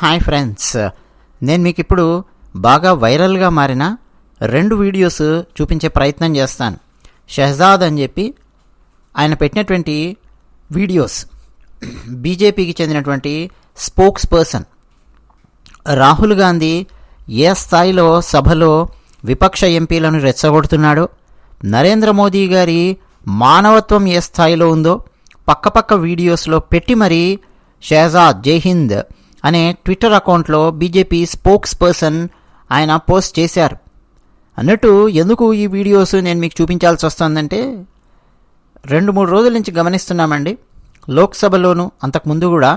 Hi friends, నేను మీకు ఇప్పుడు బాగా వైరల్గా మారిన 2 వీడియోస్ చూపించే ప్రయత్నం చేస్తాను. షహజాద్ అని చెప్పి ఆయన పెట్టినటువంటి వీడియోస్. బీజేపీకి చెందినటువంటి స్పోక్స్ పర్సన్ రాహుల్ గాంధీ ఏ స్థాయిలో సభలో విపక్ష ఎంపీలను రెచ్చగొడుతున్నాడో, నరేంద్ర మోదీ గారి మానవత్వం ఏ స్థాయిలో ఉందో పక్కపక్క వీడియోస్లో పెట్టి మరీ షహజాద్ జై హింద్ అనే ట్విట్టర్ అకౌంట్లో బీజేపీ స్పోక్స్ పర్సన్ ఆయన పోస్ట్ చేశారు. అన్నట్టు ఎందుకు ఈ వీడియోస్ నేను మీకు చూపించాల్సి వస్తుందంటే, 2-3 రోజుల నుంచి గమనిస్తున్నామండి. లోక్సభలోనూ అంతకుముందు కూడా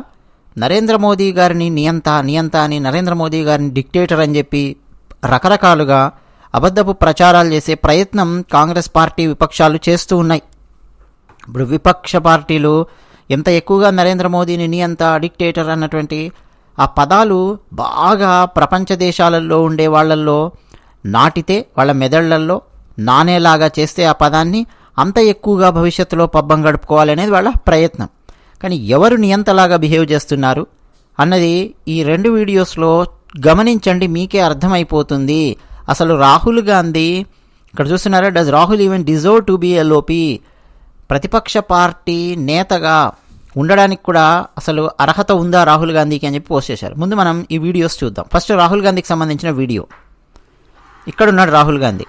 నరేంద్ర మోదీ గారిని నియంత అని, నరేంద్ర మోదీ గారిని డిక్టేటర్ అని చెప్పి రకరకాలుగా అబద్ధపు ప్రచారాలు చేసే ప్రయత్నం కాంగ్రెస్ పార్టీ విపక్షాలు చేస్తూ ఉన్నాయి. ఇప్పుడు విపక్ష పార్టీలు ఎంత ఎక్కువగా నరేంద్ర మోదీని నియంత, డిక్టేటర్ అన్నటువంటి ఆ పదాలు బాగా ప్రపంచ దేశాలలో ఉండే వాళ్ళల్లో నాటితే, వాళ్ళ మెదళ్లలో నానేలాగా చేస్తే ఆ పదాన్ని అంత ఎక్కువగా భవిష్యత్తులో పబ్బం గడుపుకోవాలనేది వాళ్ళ ప్రయత్నం. కానీ ఎవరు నియంతలాగా బిహేవ్ చేస్తున్నారు అన్నది ఈ 2 వీడియోస్లో గమనించండి, మీకే అర్థమైపోతుంది. అసలు రాహుల్ గాంధీ ఇక్కడ చూస్తున్నారా, does Rahul even deserve to be LOP, ప్రతిపక్ష పార్టీ నేతగా ఉండడానికి కూడా అసలు అర్హత ఉందా రాహుల్ గాంధీకి అని చెప్పి పోస్ట్ చేశారు. ముందు మనం ఈ వీడియోస్ చూద్దాం. ఫస్ట్ రాహుల్ గాంధీకి సంబంధించిన వీడియో. ఇక్కడ ఉన్నాడు రాహుల్ గాంధీ,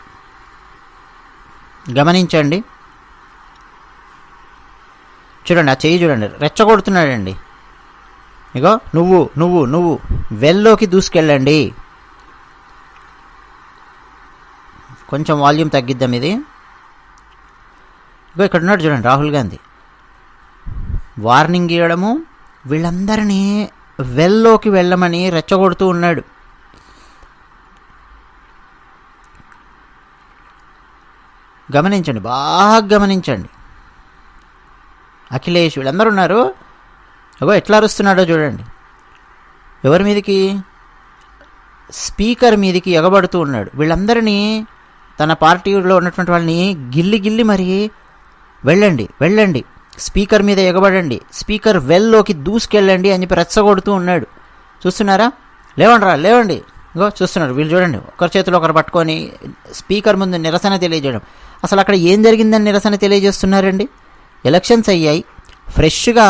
గమనించండి. చూడండి, ఆ చెయ్యి చూడండి, రెచ్చగొడుతున్నాడండి. ఇగో నువ్వు వెల్లోకి దూసుకెళ్ళండి. కొంచెం వాల్యూమ్ తగ్గిద్దాం ఇది. ఇగో ఇక్కడ ఉన్నాడు చూడండి రాహుల్ గాంధీ, వార్నింగ్ ఇవ్వడము, వీళ్ళందరినీ వెల్లోకి వెళ్ళమని రెచ్చగొడుతూ ఉన్నాడు. గమనించండి, బాగా గమనించండి. అఖిలేష్ వీళ్ళందరూ ఉన్నారు. అగో ఎట్లా అరుస్తున్నాడో చూడండి. ఎవరి మీదకి? స్పీకర్ మీదకి ఎగబడుతూ ఉన్నాడు. వీళ్ళందరినీ, తన పార్టీలో ఉన్నటువంటి వాళ్ళని గిల్లి మరీ వెళ్ళండి, స్పీకర్ మీద ఎగబడండి, స్పీకర్ వెల్లోకి దూసుకెళ్ళండి అని చెప్పి రెచ్చగొడుతూ ఉన్నాడు. చూస్తున్నారా? లేవండి. ఇంకో చూస్తున్నారు వీళ్ళు, చూడండి, ఒకరి చేతిలో ఒకరు పట్టుకొని స్పీకర్ ముందు నిరసన తెలియజేయడం. అసలు అక్కడ ఏం జరిగిందని నిరసన తెలియజేస్తున్నారండి? ఎలక్షన్స్ అయ్యాయి, ఫ్రెష్గా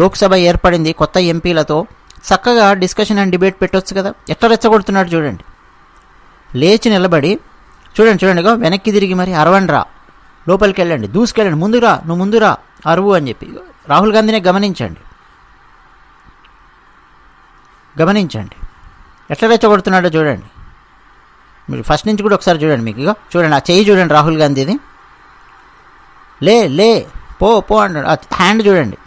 లోక్సభ ఏర్పడింది కొత్త ఎంపీలతో, చక్కగా డిస్కషన్ అండ్ డిబేట్ పెట్టవచ్చు కదా. ఎట్లా రెచ్చగొడుతున్నాడు చూడండి. లేచి నిలబడి చూడండి, ఇగో వెనక్కి తిరిగి మరి అరవండ్రా, లోపలికి వెళ్ళండి, దూసుకెళ్ళండి, ముందురా అరువు అని చెప్పి. రాహుల్ గాంధీనే గమనించండి ఎట్లా రెచ్చగొడుతున్నాడో చూడండి. మీరు ఫస్ట్ నుంచి కూడా ఒకసారి చూడండి. మీకు ఇగో చూడండి, ఆ చెయ్యి చూడండి రాహుల్ గాంధీది. లే పో అంటాడు. ఆ హ్యాండ్ చూడండి,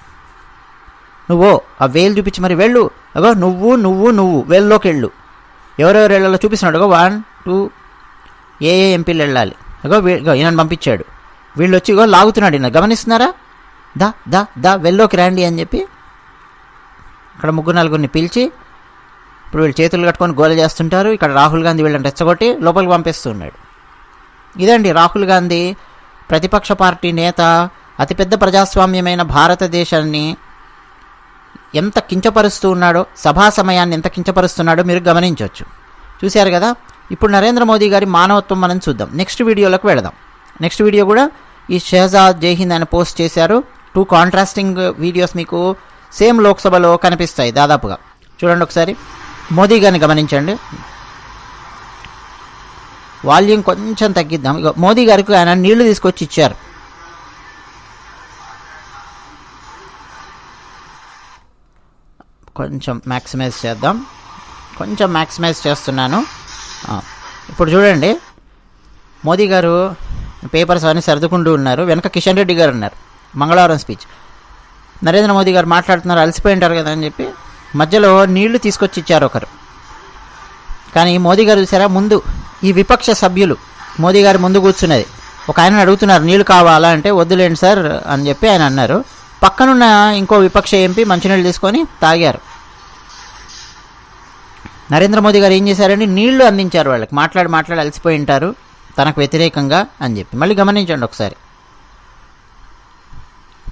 నువ్వు ఆ వేలు చూపించి మరి వెళ్ళు. అగో నువ్వు వేల్లోకి వెళ్ళు. ఎవరెవరు వెళ్ళాలో చూపిస్తున్నాడు. అగో 1, 2 ఏ ఎంపీలు వెళ్ళాలి. అగో ఈయనని పంపించాడు. వీళ్ళు వచ్చి ఇగో లాగుతున్నాడు. ఈయన గమనిస్తున్నారా? దా వెల్లోకి రండి అని చెప్పి ఇక్కడ 3-4 పిలిచి, ఇప్పుడు వీళ్ళు చేతులు కట్టుకొని గోల చేస్తుంటారు. ఇక్కడ రాహుల్ గాంధీ వీళ్ళని రెచ్చగొట్టి లోపలికి పంపిస్తున్నాడు. ఇదండి రాహుల్ గాంధీ, ప్రతిపక్ష పార్టీ నేత, అతిపెద్ద ప్రజాస్వామ్యమైన భారతదేశాన్ని ఎంత కించపరుస్తూ ఉన్నాడో, సభా సమయాన్ని ఎంత కించపరుస్తున్నాడో మీరు గమనించవచ్చు. చూశారు కదా. ఇప్పుడు నరేంద్ర మోదీ గారి మానవత్వం మనం చూద్దాం. నెక్స్ట్ వీడియోలోకి వెళదాం. నెక్స్ట్ వీడియో కూడా ఈ షహజాద్ జై హింద్ అని పోస్ట్ చేశారు. 2 కాంట్రాస్టింగ్ వీడియోస్ మీకు సేమ్ లోక్సభలో కనిపిస్తాయి దాదాపుగా. చూడండి ఒకసారి. మోదీ గారిని గమనించండి. వాల్యూమ్ కొంచెం తగ్గిద్దాం. మోదీ గారికి ఆయన నీళ్లు తీసుకొచ్చి ఇచ్చారు. కొంచెం మ్యాక్సిమైజ్ చేద్దాం. కొంచెం మ్యాక్సిమైజ్ చేస్తున్నాను. ఇప్పుడు చూడండి, మోదీ గారు పేపర్స్ అవన్నీ సర్దుకుంటూ ఉన్నారు. వెనక కిషన్ రెడ్డి గారు ఉన్నారు. మంగళవారం స్పీచ్. నరేంద్ర మోదీ గారు మాట్లాడుతున్నారు, అలసిపోయి ఉంటారు కదా అని చెప్పి మధ్యలో నీళ్లు తీసుకొచ్చి ఇచ్చారు ఒకరు. కానీ మోదీ గారు చూసారా, ముందు ఈ విపక్ష సభ్యులు మోదీ గారు ముందు కూర్చున్నది. ఒక ఆయన అడుగుతున్నారు నీళ్లు కావాలా అంటే, వద్దులేండి సార్ అని చెప్పి ఆయన అన్నారు. పక్కనున్న ఇంకో విపక్ష ఎంపీ మంచినీళ్ళు తీసుకొని తాగారు. నరేంద్ర మోదీ గారు ఏం చేశారంటే నీళ్లు అందించారు వాళ్ళకి. మాట్లాడి అలసిపోయి ఉంటారు తనకు వ్యతిరేకంగా అని చెప్పి. మళ్ళీ గమనించండి ఒకసారి.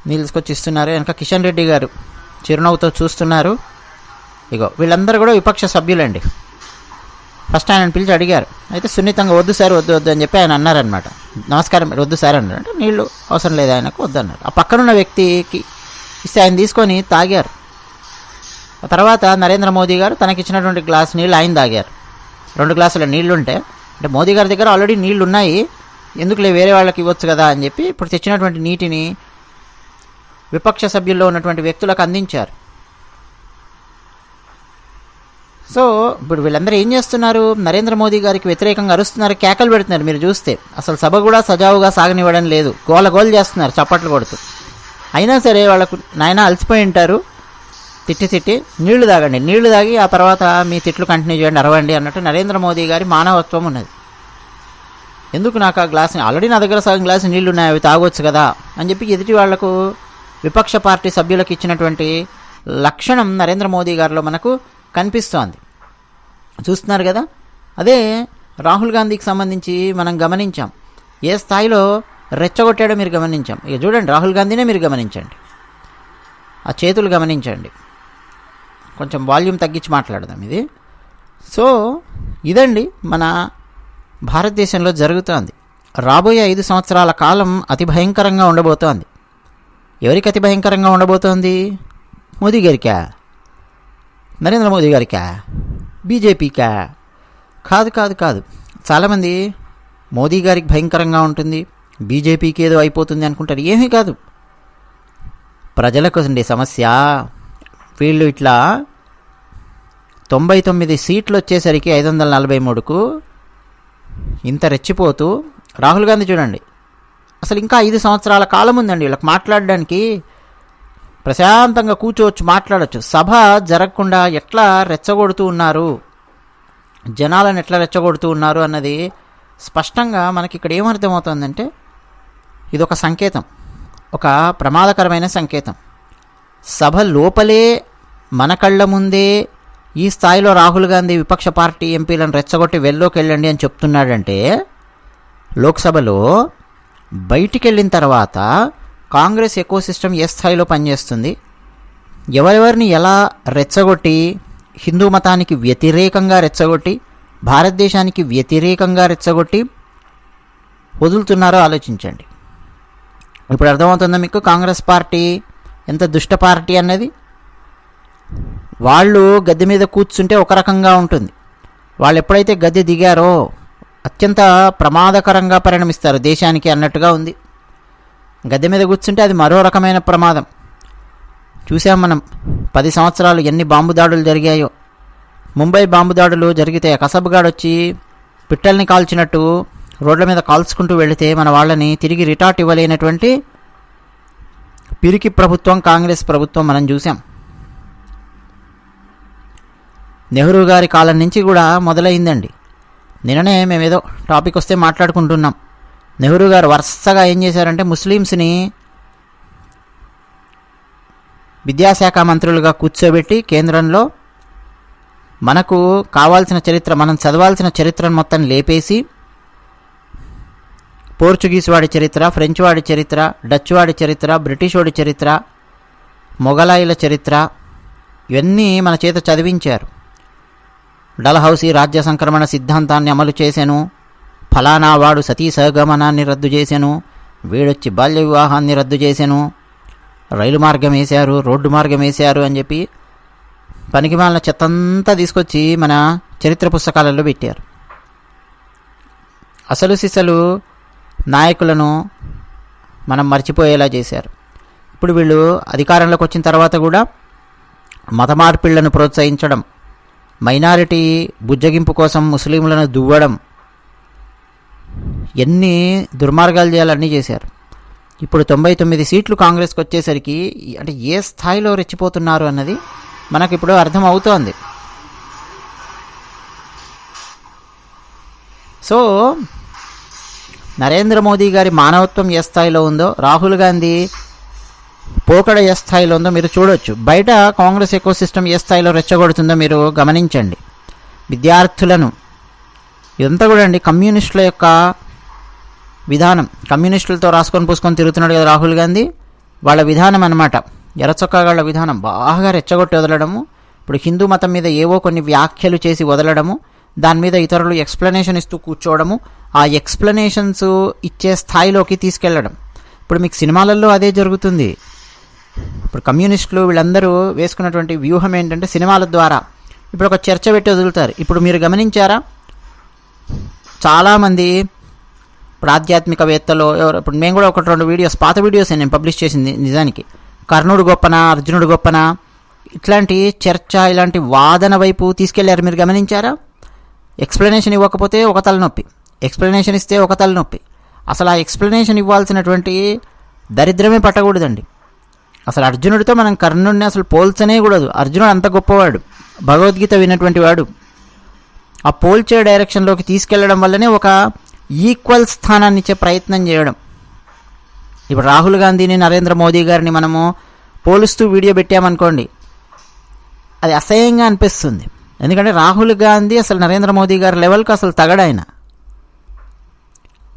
నీళ్ళు తీసుకొచ్చి ఇస్తున్నారు. వెనక కిషన్ రెడ్డి గారు చిరునవ్వుతో చూస్తున్నారు. ఇగో వీళ్ళందరూ కూడా విపక్ష సభ్యులండి. ఫస్ట్ ఆయనను పిలిచి అడిగారు. అయితే సున్నితంగా వద్దు సార్ వద్దు వద్దు అని చెప్పి ఆయన అన్నారనమాట. నమస్కారం వద్దు సార్ అన్నారు. అంటే నీళ్ళు అవసరం లేదు ఆయనకు వద్దన్నారు. ఆ పక్కనున్న వ్యక్తికి ఇస్తే ఆయన తీసుకొని తాగారు. ఆ తర్వాత నరేంద్ర మోదీ గారు తనకిచ్చినటువంటి గ్లాస్ నీళ్ళు ఆయన తాగారు. 2 గ్లాసుల నీళ్లుంటే, అంటే మోదీ గారి దగ్గర ఆల్రెడీ నీళ్లు ఉన్నాయి, ఎందుకులే వేరే వాళ్ళకి ఇవ్వచ్చు కదా అని చెప్పి ఇప్పుడు తెచ్చినటువంటి నీటిని విపక్ష సభ్యుల్లో ఉన్నటువంటి వ్యక్తులకు అందించారు. సో ఇప్పుడు వీళ్ళందరూ ఏం చేస్తున్నారు? నరేంద్ర మోదీ గారికి వ్యతిరేకంగా అరుస్తున్నారు, కేకలు పెడుతున్నారు. మీరు చూస్తే అసలు సభ కూడా సజావుగా సాగనివ్వడం లేదు, గోల చేస్తున్నారు చప్పట్లు కొడుతూ. అయినా సరే వాళ్ళకు నాయన అలసిపోయి ఉంటారు, తిట్టి నీళ్లు తాగండి, నీళ్లు తాగి ఆ తర్వాత మీ తిట్లు కంటిన్యూ చేయండి, అరవండి అన్నట్టు నరేంద్ర మోదీ గారి మానవత్వం ఉన్నది. ఎందుకు నాకు ఆ గ్లాస్, ఆల్రెడీ నా దగ్గర సగం గ్లాసు నీళ్లు ఉన్నాయి, అవి తాగొచ్చు కదా అని చెప్పి ఎదుటి వాళ్లకు విపక్ష పార్టీ సభ్యులకు ఇచ్చినటువంటి లక్షణం నరేంద్ర మోదీ గారిలో మనకు కనిపిస్తోంది. చూస్తున్నారు కదా. అదే రాహుల్ గాంధీకి సంబంధించి మనం గమనించాం, ఏ స్థాయిలో రెచ్చగొట్టాడో మీరు గమనించాం. ఇక చూడండి, రాహుల్ గాంధీనే మీరు గమనించండి, ఆ చేతులు గమనించండి. కొంచెం వాల్యూమ్ తగ్గించి మాట్లాడదాం ఇది. సో ఇదండి మన భారతదేశంలో జరుగుతోంది. రాబోయే 5 సంవత్సరాల కాలం అతి భయంకరంగా ఉండబోతోంది. ఎవరికి అతి భయంకరంగా ఉండబోతోంది? మోదీ గారికా? నరేంద్ర మోదీ గారికా? బీజేపీకా? కాదు. చాలామంది మోదీ గారికి భయంకరంగా ఉంటుంది, బీజేపీకి ఏదో అయిపోతుంది అనుకుంటారు. ఏమీ కాదు, ప్రజలకు ఉండే సమస్య. వీళ్ళు ఇట్లా 99 సీట్లు వచ్చేసరికి 543కు ఇంత రెచ్చిపోతూ, రాహుల్ గాంధీ చూడండి, అసలు ఇంకా 5 సంవత్సరాల కాలం ఉందండి వీళ్ళకి మాట్లాడడానికి. ప్రశాంతంగా కూర్చోవచ్చు, మాట్లాడచ్చు. సభ జరగకుండా ఎట్లా రెచ్చగొడుతూ ఉన్నారు, జనాలను ఎట్లా రెచ్చగొడుతూ ఉన్నారు అన్నది స్పష్టంగా మనకి ఇక్కడ ఏమర్థమవుతుందంటే, ఇదొక సంకేతం, ఒక ప్రమాదకరమైన సంకేతం. సభ లోపలే మన కళ్ళ ముందే ఈ స్థాయిలో రాహుల్ గాంధీ విపక్ష పార్టీ ఎంపీలను రెచ్చగొట్టి వెళ్ళోకి వెళ్ళండి అని చెప్తున్నాడంటే, లోక్సభలో బయటికి వెళ్ళిన తర్వాత కాంగ్రెస్ ఎకో సిస్టమ్ ఏ స్థాయిలో పనిచేస్తుంది, ఎవరెవరిని ఎలా రెచ్చగొట్టి, హిందూ మతానికి వ్యతిరేకంగా రెచ్చగొట్టి, భారతదేశానికి వ్యతిరేకంగా రెచ్చగొట్టి వదులుతున్నారో ఆలోచించండి. ఇప్పుడు అర్థమవుతుందా మీకు కాంగ్రెస్ పార్టీ ఎంత దుష్ట పార్టీ అన్నది? వాళ్ళు గద్దె మీద కూర్చుంటే ఒక రకంగా ఉంటుంది, వాళ్ళు ఎప్పుడైతే గద్దె దిగారో అత్యంత ప్రమాదకరంగా పరిణమిస్తారు దేశానికి అన్నట్టుగా ఉంది. గద్దె మీద కూర్చుంటే అది మరో రకమైన ప్రమాదం. చూసాం మనం 10 సంవత్సరాలు ఎన్ని బాంబు దాడులు జరిగాయో. ముంబై బాంబు దాడులు జరిగితే కసబ్గాడ్ వచ్చి పిట్టల్ని కాల్చినట్టు రోడ్ల మీద కాల్చుకుంటూ వెళితే మన వాళ్ళని తిరిగి రిటార్ట్ ఇవ్వలేనటువంటి పిరికి ప్రభుత్వం కాంగ్రెస్ ప్రభుత్వం మనం చూసాం. నెహ్రూ గారి కాలం నుంచి కూడా మొదలైందండి. నిన్ననే మేమేదో టాపిక్ వస్తే మాట్లాడుకుంటున్నాం. నెహ్రూ గారు వరుసగా ఏం చేశారంటే, ముస్లిమ్స్ని విద్యాశాఖ మంత్రులుగా కూర్చోబెట్టి కేంద్రంలో మనకు కావాల్సిన చరిత్ర, మనం చదవాల్సిన చరిత్రను మొత్తం లేపేసి, పోర్చుగీస్ వాడి చరిత్ర, ఫ్రెంచ్ వాడి చరిత్ర, డచ్ వాడి చరిత్ర, బ్రిటిష్ వాడి చరిత్ర, మొఘలాయిల చరిత్ర, ఇవన్నీ మన చేత చదివించారు. డల్హౌసీ రాజ్య సంక్రమణ సిద్ధాంతాన్ని అమలు చేశాను, ఫలానా వాడు సతీ సహగమనాన్ని రద్దు చేశాను, వీడొచ్చి బాల్య వివాహాన్ని రద్దు చేశాను, రైలు మార్గం వేశారు, రోడ్డు మార్గం వేశారు అని చెప్పి పనికిమాలిన చెత్తంతా తీసుకొచ్చి మన చరిత్ర పుస్తకాలలో పెట్టారు. అసలు సిసలు నాయకులను మనం మర్చిపోయేలా చేశారు. ఇప్పుడు వీళ్ళు అధికారంలోకి వచ్చిన తర్వాత కూడా మత మార్పిళ్లను ప్రోత్సహించడం, మైనారిటీ బుజ్జగింపు కోసం ముస్లింలను దువ్వడం, ఎన్ని దుర్మార్గాలు చేయాలన్నీ చేశారు. ఇప్పుడు 99 సీట్లు కాంగ్రెస్కి వచ్చేసరికి అంటే ఏ స్థాయిలో రెచ్చిపోతున్నారు అన్నది మనకి ఇప్పుడు అర్థం అవుతోంది. సో నరేంద్ర మోదీ గారి మానవత్వం ఏ స్థాయిలో ఉందో, రాహుల్ గాంధీ పోకడ ఏ స్థాయిలో ఉందో మీరు చూడొచ్చు. బయట కాంగ్రెస్ ఎకో సిస్టమ్ ఏ స్థాయిలో రెచ్చగొడుతుందో మీరు గమనించండి. విద్యార్థులను ఇదంతా కూడా అండి కమ్యూనిస్టుల యొక్క విధానం. కమ్యూనిస్టులతో రాసుకొని పూసుకొని తిరుగుతున్నాడు కదా రాహుల్ గాంధీ, వాళ్ళ విధానం అన్నమాట. ఎర్రచొక్కాగాళ్ళ విధానం బాగా రెచ్చగొట్టి వదలడము, ఇప్పుడు హిందూ మతం మీద ఏవో కొన్ని వ్యాఖ్యలు చేసి వదలడము, దాని మీద ఇతరులు ఎక్స్ప్లెనేషన్ ఇస్తూ కూర్చోవడము, ఆ ఎక్స్ప్లెనేషన్స్ ఇచ్చే స్థాయిలోకి తీసుకెళ్లడం. ఇప్పుడు మీకు సినిమాలలో అదే జరుగుతుంది. ఇప్పుడు కమ్యూనిస్టులు వీళ్ళందరూ వేసుకున్నటువంటి వ్యూహం ఏంటంటే సినిమాల ద్వారా ఇప్పుడు ఒక చర్చ పెట్టి వదులుతారు. ఇప్పుడు మీరు గమనించారా, చాలామంది ఇప్పుడు ఆధ్యాత్మికవేత్తలు ఇప్పుడు మేము కూడా 1-2 వీడియోస్, పాత వీడియోస్ నేను పబ్లిష్ చేసింది నిజానికి, కర్ణుడు గొప్పనా అర్జునుడు గొప్పనా ఇట్లాంటి చర్చ, ఇలాంటి వాదన వైపు తీసుకెళ్లారు. మీరు గమనించారా? ఎక్స్ప్లెనేషన్ ఇవ్వకపోతే ఒక తలనొప్పి, ఎక్స్ప్లెనేషన్ ఇస్తే ఒక తలనొప్పి. అసలు ఆ ఎక్స్ప్లెనేషన్ ఇవ్వాల్సినటువంటి దరిద్రమే పట్టకూడదండి. అసలు అర్జునుడితో మనం కర్ణుడిని అసలు పోల్చనే కూడదు. అర్జునుడు అంత గొప్పవాడు, భగవద్గీత విన్నటువంటి వాడు. ఆ పోల్చే డైరెక్షన్లోకి తీసుకెళ్లడం వల్లనే ఒక ఈక్వల్ స్థానాన్ని ఇచ్చే ప్రయత్నం చేయడం. ఇప్పుడు రాహుల్ గాంధీని నరేంద్ర మోదీ గారిని మనము పోలుస్తూ వీడియో పెట్టామనుకోండి, అది అసహ్యంగా అనిపిస్తుంది. ఎందుకంటే రాహుల్ గాంధీ అసలు నరేంద్ర మోదీ గారి లెవెల్కి అసలు తగడాయన.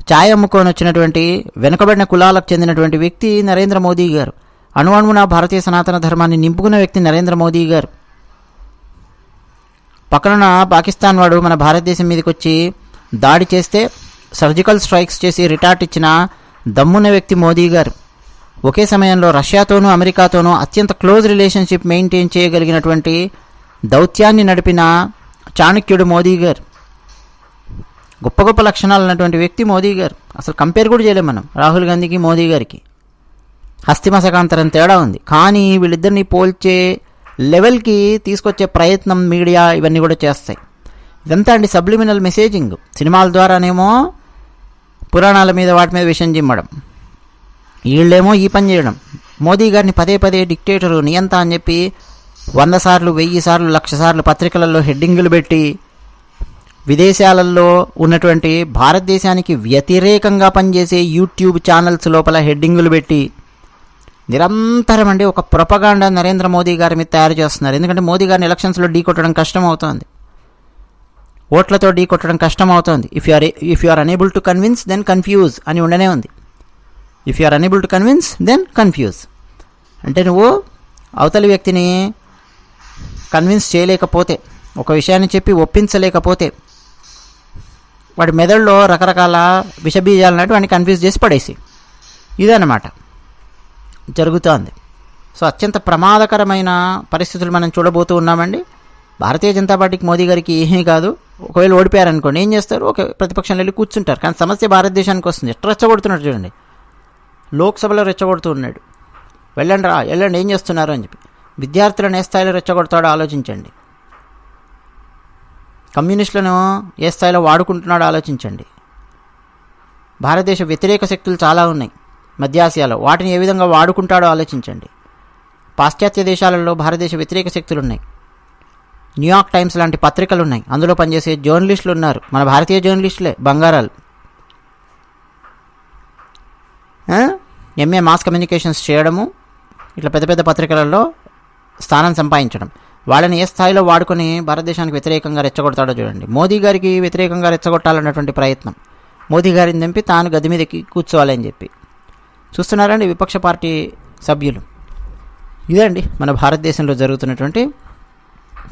ఛాయ్ అమ్ముకొని వచ్చినటువంటి వెనుకబడిన కులాలకు చెందినటువంటి వ్యక్తి నరేంద్ర మోదీ గారు. అణువణువున భారతీయ సనాతన ధర్మాన్ని నింపుకున్న వ్యక్తి నరేంద్ర మోదీ గారు. పక్కన పాకిస్తాన్ వాడు మన భారతదేశం మీదకి వచ్చి దాడి చేస్తే సర్జికల్ స్ట్రైక్స్ చేసి రిటార్ట్ ఇచ్చిన దమ్మున్న వ్యక్తి మోదీ గారు. ఒకే సమయంలో రష్యాతోనూ అమెరికాతోనూ అత్యంత క్లోజ్ రిలేషన్షిప్ మెయింటైన్ చేయగలిగినటువంటి దౌత్యాన్ని నడిపిన చాణక్యుడు మోదీ గారు. గొప్ప గొప్ప లక్షణాలు ఉన్నటువంటి వ్యక్తి మోదీ గారు. అసలు కంపేర్ కూడా చేయలేం మనం రాహుల్ గాంధీకి మోదీ గారికి. హస్తిమసకాంతరం తేడా ఉంది. కానీ వీళ్ళిద్దరిని పోల్చే లెవెల్కి తీసుకొచ్చే ప్రయత్నం మీడియా ఇవన్నీ కూడా చేస్తాయి. ఇదంతా అండి సబ్లిమినల్ మెసేజింగ్. సినిమాల ద్వారానేమో పురాణాల మీద వాటి మీద విషయం చిమ్మడం, వీళ్ళేమో ఈ పని చేయడం. మోదీ గారిని పదే పదే డిక్టేటరు, నియంత అని చెప్పి 100 సార్లు 1000 సార్లు 1,00,000 సార్లు పత్రికలలో హెడ్డింగులు పెట్టి విదేశాలలో ఉన్నటువంటి భారతదేశానికి వ్యతిరేకంగా పనిచేసే యూట్యూబ్ ఛానల్స్ లోపల హెడ్డింగులు పెట్టి నిరంతరం అండి ఒక ప్రొపగాండా నరేంద్ర మోదీ గారి మీద తయారు చేస్తున్నారు. ఎందుకంటే మోదీ గారిని ఎలక్షన్స్లో ఢీ కొట్టడం కష్టం అవుతోంది, ఓట్లతో ఢీ కొట్టడం కష్టం అవుతోంది. If you are unable to convince then confuse అని ఉండనే ఉంది. If you are unable to convince then confuse అంటే నువ్వు అవతలి వ్యక్తిని కన్విన్స్ చేయలేకపోతే, ఒక విషయాన్ని చెప్పి ఒప్పించలేకపోతే, వాడి మెదడులో రకరకాల విషబీజాలు అన్నట్టు వాడిని కన్ఫ్యూజ్ చేసి పడేసి, ఇదన్నమాట జరుగుతోంది. సో అత్యంత ప్రమాదకరమైన పరిస్థితులు మనం చూడబోతూ ఉన్నామండి. భారతీయ జనతా పార్టీకి మోదీ గారికి ఏమీ కాదు. ఒకవేళ ఓడిపోయారనుకోండి ఏం చేస్తారు, ఒక ప్రతిపక్షంలో వెళ్ళి కూర్చుంటారు. కానీ సమస్య భారతదేశానికి వస్తుంది. ఎట్లా రెచ్చగొడుతున్నాడు చూడండి, లోక్సభలో రెచ్చగొడుతూ ఉన్నాడు. వెళ్ళండి రా వెళ్ళండి ఏం చేస్తున్నారు అని చెప్పి. విద్యార్థులను ఏ స్థాయిలో రెచ్చగొడతాడో ఆలోచించండి. కమ్యూనిస్టులను ఏ స్థాయిలో వాడుకుంటున్నాడో ఆలోచించండి. భారతదేశ వ్యతిరేక శక్తులు చాలా ఉన్నాయి మధ్య ఆసియాలో, వాటిని ఏ విధంగా వాడుకుంటాడో ఆలోచించండి. పాశ్చాత్య దేశాలలో భారతదేశ వ్యతిరేక శక్తులు ఉన్నాయి. న్యూయార్క్ టైమ్స్ లాంటి పత్రికలు ఉన్నాయి, అందులో పనిచేసే జర్నలిస్టులు ఉన్నారు, మన భారతీయ జర్నలిస్టులే బంగారాలు. ఎంఏ మాస్ కమ్యూనికేషన్స్ చేయడము, ఇట్లా పెద్ద పెద్ద పత్రికలలో స్థానం సంపాదించడం, వాళ్ళని ఏ స్థాయిలో వాడుకొని భారతదేశానికి వ్యతిరేకంగా రెచ్చగొడతాడో చూడండి. మోదీ గారికి వ్యతిరేకంగా రెచ్చగొట్టాలన్నటువంటి ప్రయత్నం, మోదీ గారిని దింపి తాను గద్దె మీదకి కూర్చోవాలని చెప్పి చూస్తున్నారండి విపక్ష పార్టీ సభ్యులు. ఇదండి మన భారతదేశంలో జరుగుతున్నటువంటి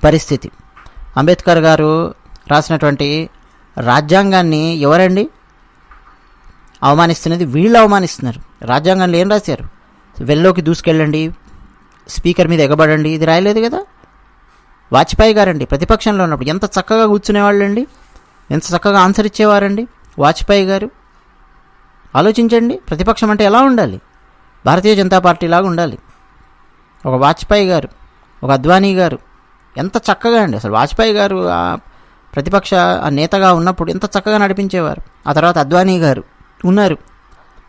పరిస్థితి. అంబేద్కర్ గారు రాసినటువంటి రాజ్యాంగాన్ని ఎవరండి అవమానిస్తున్నది? వీళ్ళు అవమానిస్తున్నారు. రాజ్యాంగంలో ఏం రాశారు? వెల్లోకి దూసుకెళ్ళండి, స్పీకర్ మీద ఎగబడండి, ఇది రాయలేదు కదా. వాజ్పేయి గారండి ప్రతిపక్షంలో ఉన్నప్పుడు ఎంత చక్కగా కూర్చునేవాళ్ళండి, ఎంత చక్కగా ఆన్సర్ ఇచ్చేవారండి వాజ్పేయి గారు. ఆలోచించండి, ప్రతిపక్షం అంటే ఎలా ఉండాలి? భారతీయ జనతా పార్టీ లాగా ఉండాలి. ఒక వాజ్పేయి గారు, ఒక అద్వానీ గారు ఎంత చక్కగా అండి, అసలు వాజ్పేయి గారు ప్రతిపక్ష నేతగా ఉన్నప్పుడు ఎంత చక్కగా నడిపించేవారు. ఆ తర్వాత అద్వానీ గారు ఉన్నారు,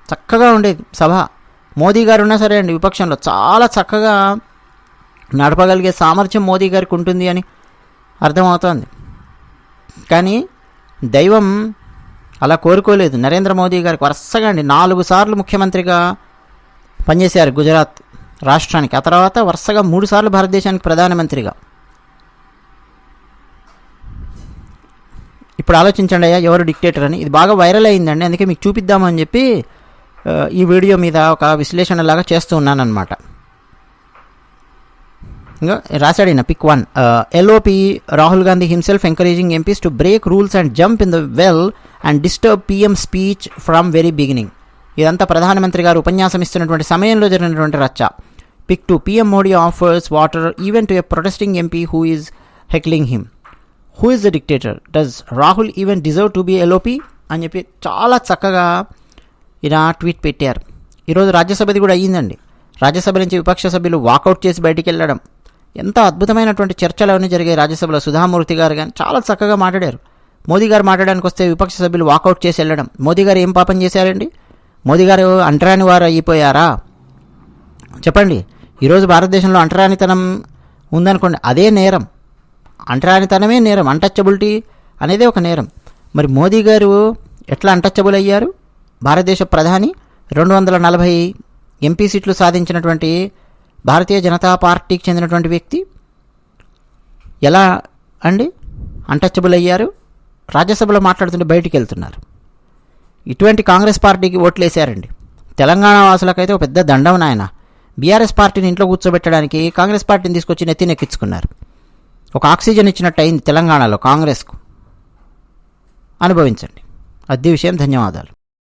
చక్కగా ఉండేది సభ. మోదీ గారు ఉన్నా సరే అండి విపక్షంలో చాలా చక్కగా నడపగలిగే సామర్థ్యం మోదీ గారికి ఉంటుంది అని అర్థమవుతోంది. కానీ దైవం అలా కోరుకోలేదు. నరేంద్ర మోదీ గారికి వరుసగా అండి 4 సార్లు ముఖ్యమంత్రిగా పనిచేశారు గుజరాత్ రాష్ట్రానికి. ఆ తర్వాత వరుసగా 3 సార్లు భారతదేశానికి ప్రధానమంత్రిగా. ఇప్పుడు ఆలోచించండి అయ్యా ఎవరు డిక్టేటర్ అని. ఇది బాగా వైరల్ అయిందండి, అందుకే మీకు చూపిద్దామని చెప్పి ఈ వీడియో మీద ఒక విశ్లేషణలాగా చేస్తూ ఉన్నానన్నమాట. ఇంకా రాశాడు ఈయన pic 1. LOP Rahul Gandhi himself encouraging MPs to break rules and jump in the well and disturb PM speech from very beginning. ఇదంతా ప్రధానమంత్రి గారు ఉపన్యాసం ఇస్తున్నటువంటి సమయంలో జరిగినటువంటి రచ్చ. Pic 2. PM Modi offers water even to a protesting MP who is heckling him. Who is the dictator? Does Rahul even deserve to be LOP అని చెప్పి చాలా చక్కగా ఇలా ట్వీట్ పెట్టారు. ఈరోజు రాజ్యసభది కూడా అయ్యిందండి. రాజ్యసభ నుంచి విపక్ష సభ్యులు వాకౌట్ చేసి బయటికి వెళ్ళడం, ఎంత అద్భుతమైనటువంటి చర్చలు అవన్నీ జరిగాయి రాజ్యసభలో. సుధామూర్తి గారు కానీ చాలా చక్కగా మాట్లాడారు. మోదీ గారు మాట్లాడడానికి వస్తే విపక్ష సభ్యులు వాకౌట్ చేసి వెళ్ళడం. మోదీ గారు ఏం పాపం చేశారండి? మోదీ గారు అంటరాని వారు అయిపోయారా? చెప్పండి. ఈరోజు భారతదేశంలో అంటరానితనం ఉందనుకోండి, అదే నేరం. అంటరానితనమే నేరం. అన్టచబిలిటీ అనేదే ఒక నేరం. మరి మోదీ గారు ఎట్లా అన్టచబుల్ అయ్యారు? భారతదేశ ప్రధాని 240 ఎంపీ సీట్లు సాధించినటువంటి భారతీయ జనతా పార్టీకి చెందినటువంటి వ్యక్తి ఎలా అండి అన్టచబుల్ అయ్యారు? రాజ్యసభలో మాట్లాడుతుంటే బయటికి వెళ్తున్నారు. ఇటువంటి కాంగ్రెస్ పార్టీకి ఓట్లు వేశారండి. తెలంగాణ వాసులకైతే ఒక పెద్ద దండం నాయన. బీఆర్ఎస్ పార్టీని ఇంట్లో కూర్చోబెట్టడానికి కాంగ్రెస్ పార్టీని తీసుకొచ్చి నెత్తినెక్కించుకున్నారు. ఒక ఆక్సిజన్ ఇచ్చినట్టు అయింది తెలంగాణలో కాంగ్రెస్కు. అనుభవించండి. అదే విషయం. ధన్యవాదాలు.